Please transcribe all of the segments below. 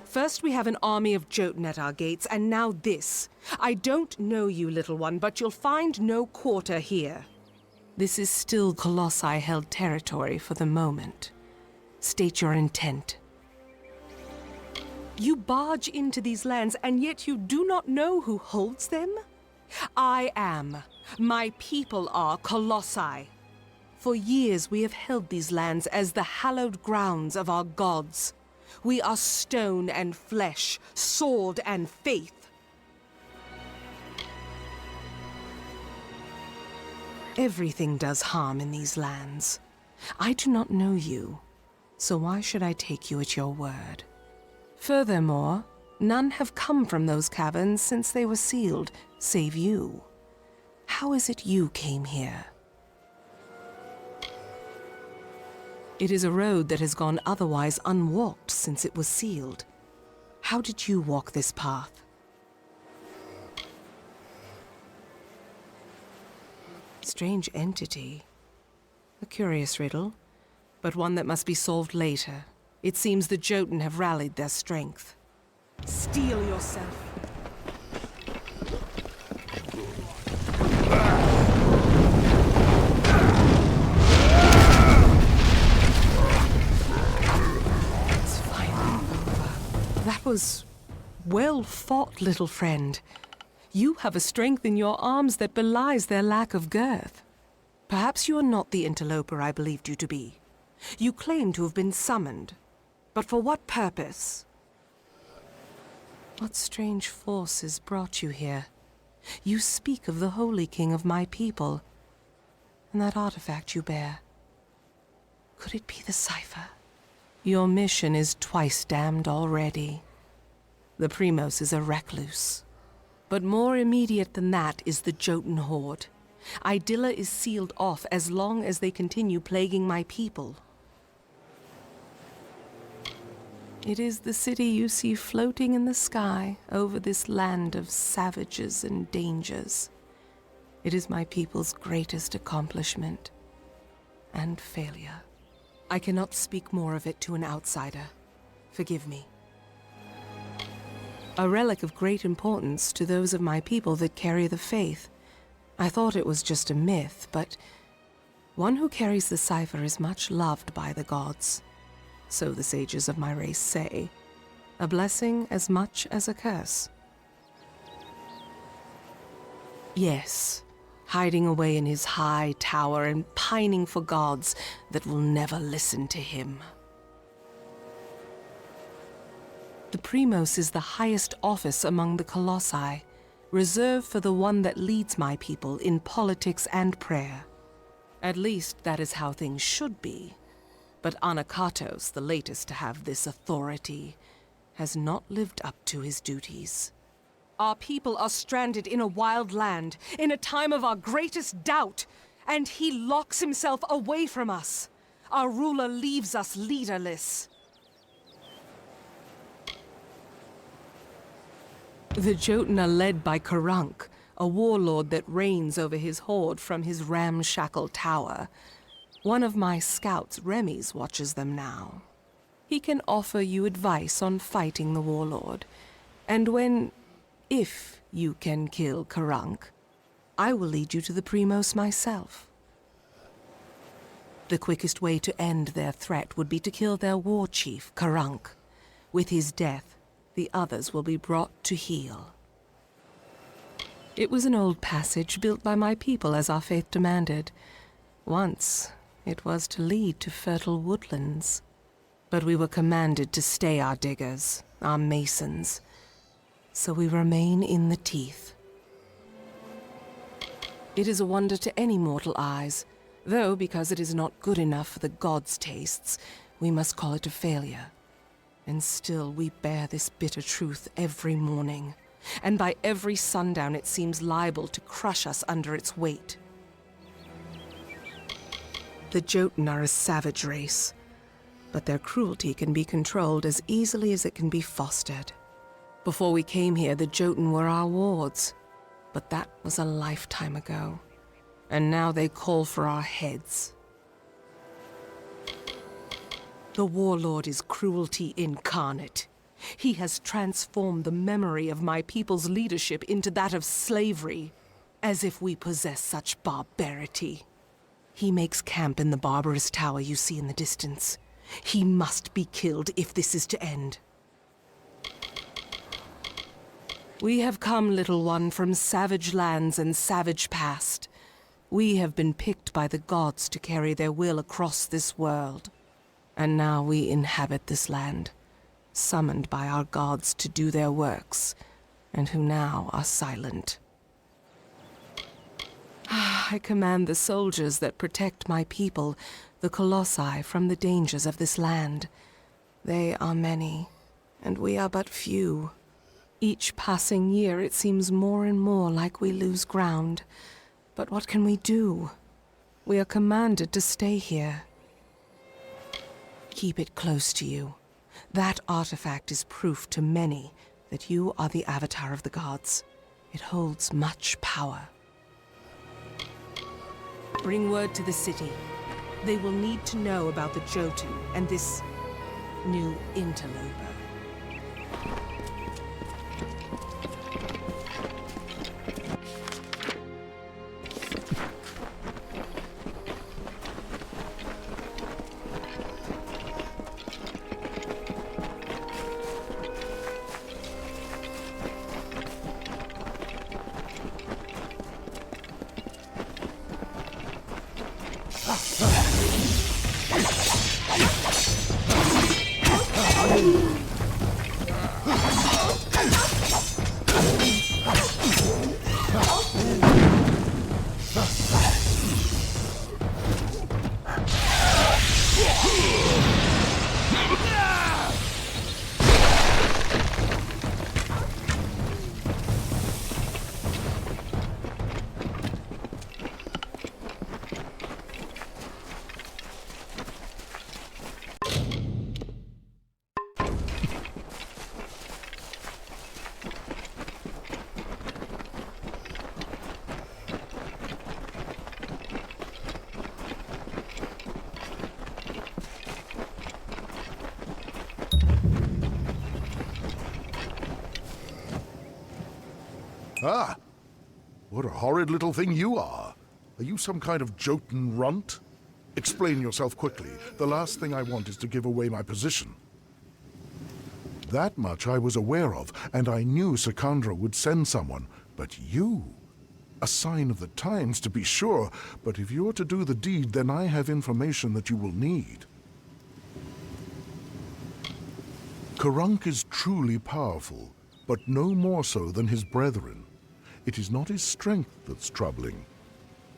First we have an army of Jotun at our gates, and now this. I don't know you, little one, but you'll find no quarter here. This is still Colossi-held territory for the moment. State your intent. You barge into these lands, and yet you do not know who holds them? I am. My people are Colossi. For years we have held these lands as the hallowed grounds of our gods. We are stone and flesh, sword and faith. Everything does harm in these lands. I do not know you, so why should I take you at your word? Furthermore, none have come from those caverns since they were sealed, save you. How is it you came here? It is a road that has gone otherwise unwalked since it was sealed. How did you walk this path? Strange entity. A curious riddle, but one that must be solved later. It seems the Jotun have rallied their strength. Steel yourself. It's finally over. That was well fought, little friend. You have a strength in your arms that belies their lack of girth. Perhaps you are not the interloper I believed you to be. You claim to have been summoned. But for what purpose? What strange forces brought you here? You speak of the Holy King of my people, and that artifact you bear. Could it be the cipher? Your mission is twice damned already. The Primos is a recluse. But more immediate than that is the Jotun horde. Idylla is sealed off as long as they continue plaguing my people. It is the city you see floating in the sky over this land of savages and dangers. It is my people's greatest accomplishment and failure. I cannot speak more of it to an outsider. Forgive me. A relic of great importance to those of my people that carry the faith. I thought it was just a myth, but one who carries the cipher is much loved by the gods. So the sages of my race say. A blessing as much as a curse. Yes, hiding away in his high tower and pining for gods that will never listen to him. The Primos is the highest office among the Colossi, reserved for the one that leads my people in politics and prayer. At least that is how things should be. But Anakatos, the latest to have this authority, has not lived up to his duties. Our people are stranded in a wild land, in a time of our greatest doubt, and he locks himself away from us. Our ruler leaves us leaderless. The Jotun are led by Karunk, a warlord that reigns over his horde from his ramshackle tower. One of my scouts, Remy's, watches them now. He can offer you advice on fighting the warlord. And if you can kill Karunk, I will lead you to the Primos myself. The quickest way to end their threat would be to kill their war chief, Karunk. With his death, the others will be brought to heel. It was an old passage built by my people as our faith demanded. Once, it was to lead to fertile woodlands. But we were commanded to stay our diggers, our masons. So we remain in the teeth. It is a wonder to any mortal eyes, though because it is not good enough for the gods' tastes, we must call it a failure. And still we bear this bitter truth every morning, and by every sundown it seems liable to crush us under its weight. The Jotun are a savage race, but their cruelty can be controlled as easily as it can be fostered. Before we came here, the Jotun were our wards, but that was a lifetime ago, and now they call for our heads. The warlord is cruelty incarnate. He has transformed the memory of my people's leadership into that of slavery, as if we possess such barbarity. He makes camp in the barbarous tower you see in the distance. He must be killed if this is to end. We have come, little one, from savage lands and savage past. We have been picked by the gods to carry their will across this world. And now we inhabit this land, summoned by our gods to do their works, and who now are silent. I command the soldiers that protect my people, the Colossi, from the dangers of this land. They are many, and we are but few. Each passing year it seems more and more like we lose ground. But what can we do? We are commanded to stay here. Keep it close to you. That artifact is proof to many that you are the avatar of the gods. It holds much power. Bring word to the city. They will need to know about the Jotun and this new interloper. Ah! What a horrid little thing you are! Are you some kind of Jotun runt? Explain yourself quickly. The last thing I want is to give away my position. That much I was aware of, and I knew Sikandra would send someone. But you? A sign of the times, to be sure, but if you're to do the deed, then I have information that you will need. Karunk is truly powerful, but no more so than his brethren. It is not his strength that's troubling.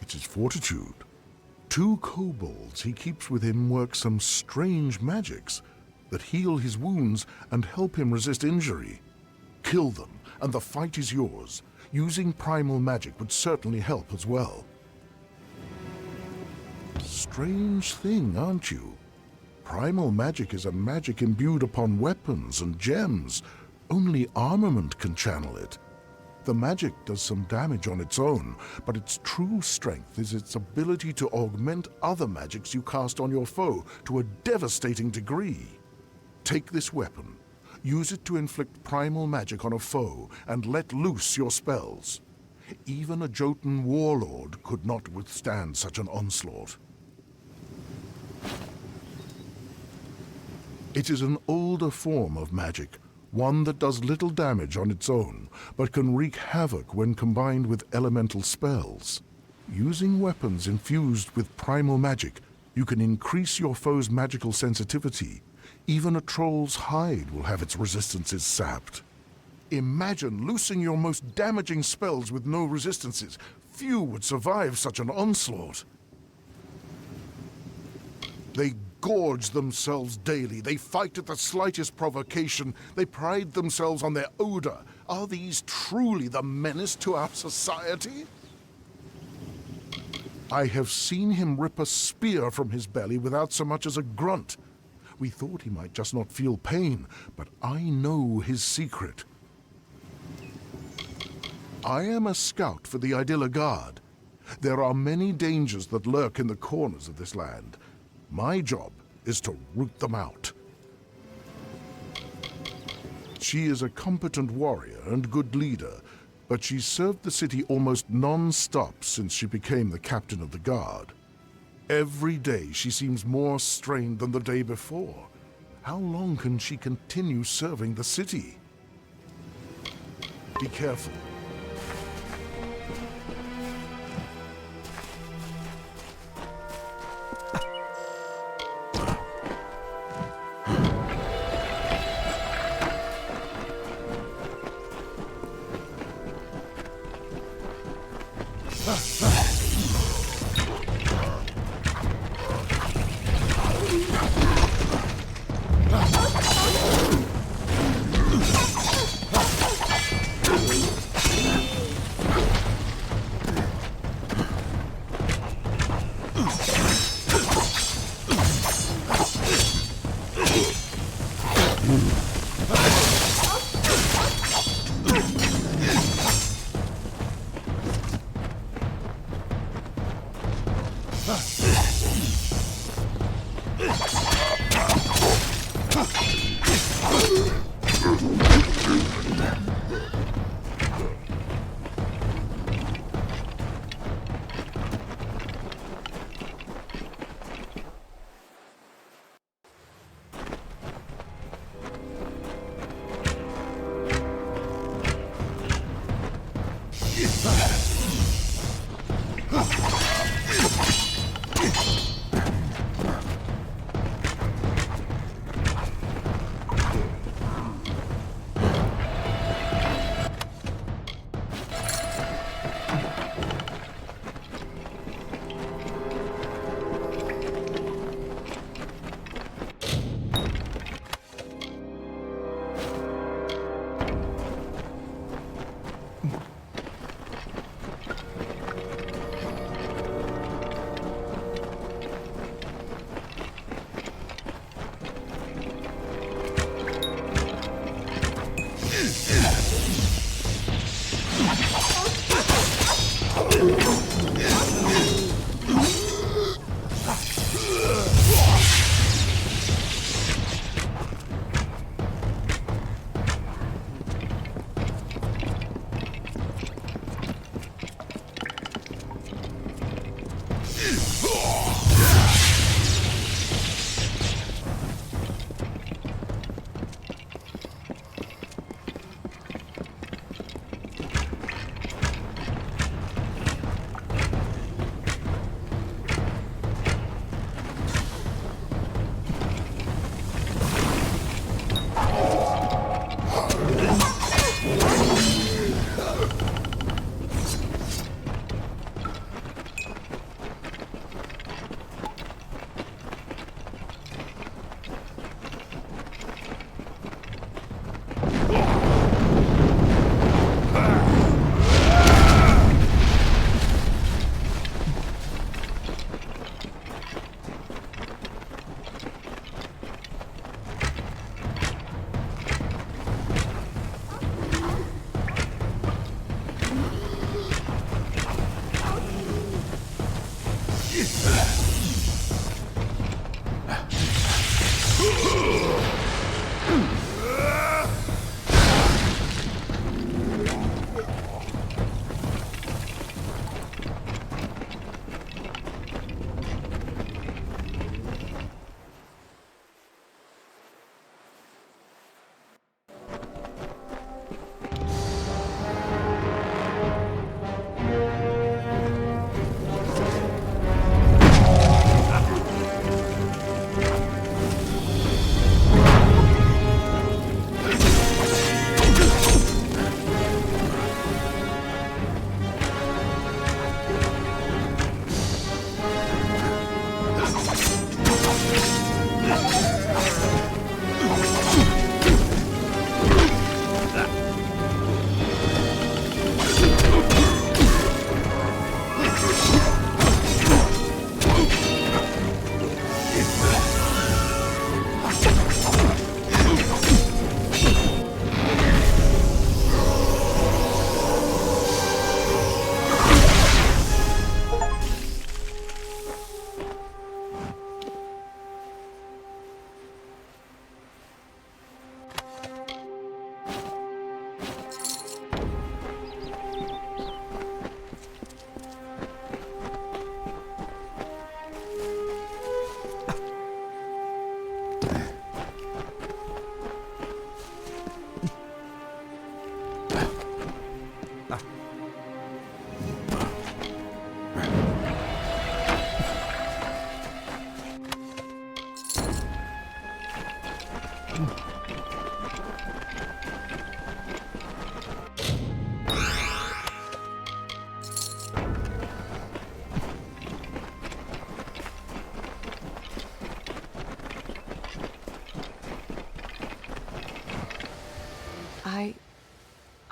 It's his fortitude. 2 kobolds he keeps with him work some strange magics that heal his wounds and help him resist injury. Kill them, and the fight is yours. Using primal magic would certainly help as well. Strange thing, aren't you? Primal magic is a magic imbued upon weapons and gems. Only armament can channel it. The magic does some damage on its own, but its true strength is its ability to augment other magics you cast on your foe to a devastating degree. Take this weapon, use it to inflict primal magic on a foe, and let loose your spells. Even a Jotun warlord could not withstand such an onslaught. It is an older form of magic, one that does little damage on its own, but can wreak havoc when combined with elemental spells. Using weapons infused with primal magic, you can increase your foe's magical sensitivity. Even a troll's hide will have its resistances sapped. Imagine loosing your most damaging spells with no resistances. Few would survive such an onslaught. They gorge themselves daily. They fight at the slightest provocation. They pride themselves on their odor. Are these truly the menace to our society? I have seen him rip a spear from his belly without so much as a grunt. We thought he might just not feel pain, but I know his secret. I am a scout for the Idilla Guard. There are many dangers that lurk in the corners of this land. My job is to root them out. She is a competent warrior and good leader, but she's served the city almost non-stop since she became the captain of the guard. Every day she seems more strained than the day before. How long can she continue serving the city? Be careful.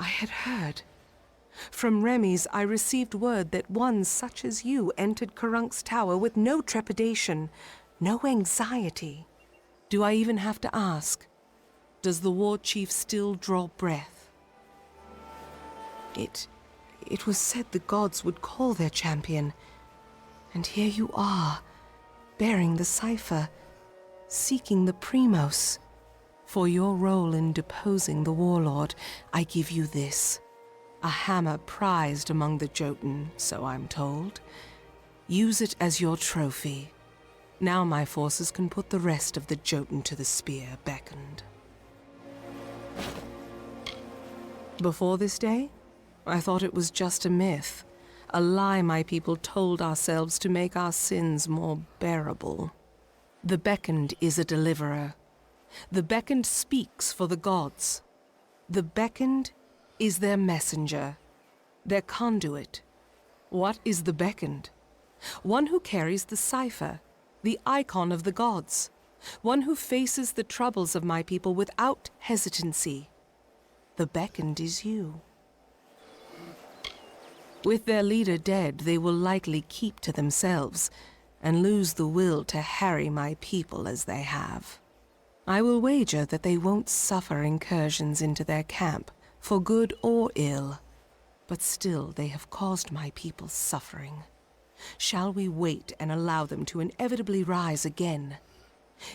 I had heard. From Remy's, I received word that one such as you entered Karunk's tower with no trepidation, no anxiety. Do I even have to ask? Does the war chief still draw breath? It was said the gods would call their champion. And here you are, bearing the cipher, seeking the Primos. For your role in deposing the warlord, I give you this. A hammer prized among the Jotun, so I'm told. Use it as your trophy. Now my forces can put the rest of the Jotun to the spear beckoned. Before this day, I thought it was just a myth, a lie my people told ourselves to make our sins more bearable. The beckoned is a deliverer. The beckoned speaks for the gods. The beckoned is their messenger, their conduit. What is the beckoned? One who carries the cipher, the icon of the gods. One who faces the troubles of my people without hesitancy. The beckoned is you. With their leader dead, they will likely keep to themselves and lose the will to harry my people as they have. I will wager that they won't suffer incursions into their camp, for good or ill. But still they have caused my people suffering. Shall we wait and allow them to inevitably rise again?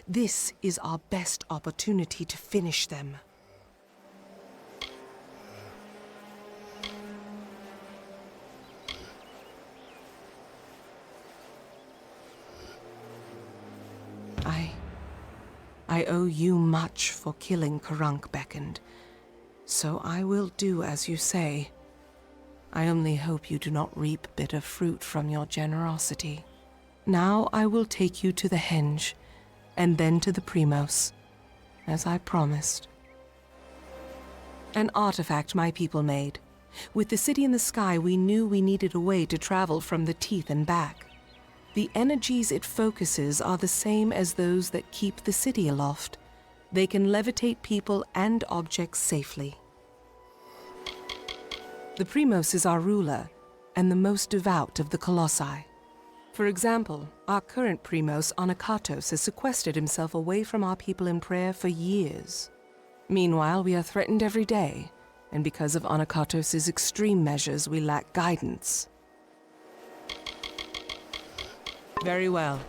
This is our best opportunity to finish them. I owe you much for killing Karunk beckoned, so I will do as you say. I only hope you do not reap bitter fruit from your generosity. Now I will take you to the henge, and then to the Primos, as I promised. An artifact my people made. With the city in the sky, we knew we needed a way to travel from the teeth and back. The energies it focuses are the same as those that keep the city aloft. They can levitate people and objects safely. The Primos is our ruler, and the most devout of the Colossi. For example, our current Primos, Anakatos, has sequestered himself away from our people in prayer for years. Meanwhile, we are threatened every day, and because of Anakatos' extreme measures, we lack guidance. Very well.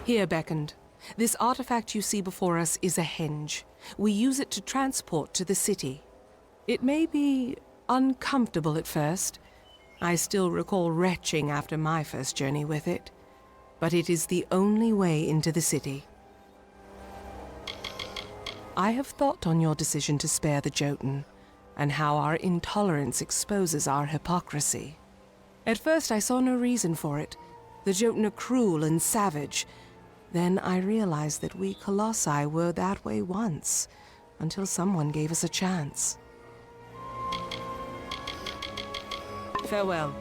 Here, beckoned. This artifact you see before us is a henge. We use it to transport to the city. It may be uncomfortable at first. I still recall retching after my first journey with it. But it is the only way into the city. I have thought on your decision to spare the Jotun, and how our intolerance exposes our hypocrisy. At first I saw no reason for it. The Jotun are cruel and savage. Then I realized that we Colossi were that way once, until someone gave us a chance. Farewell.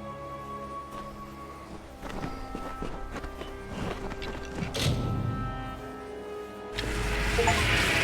Amalur.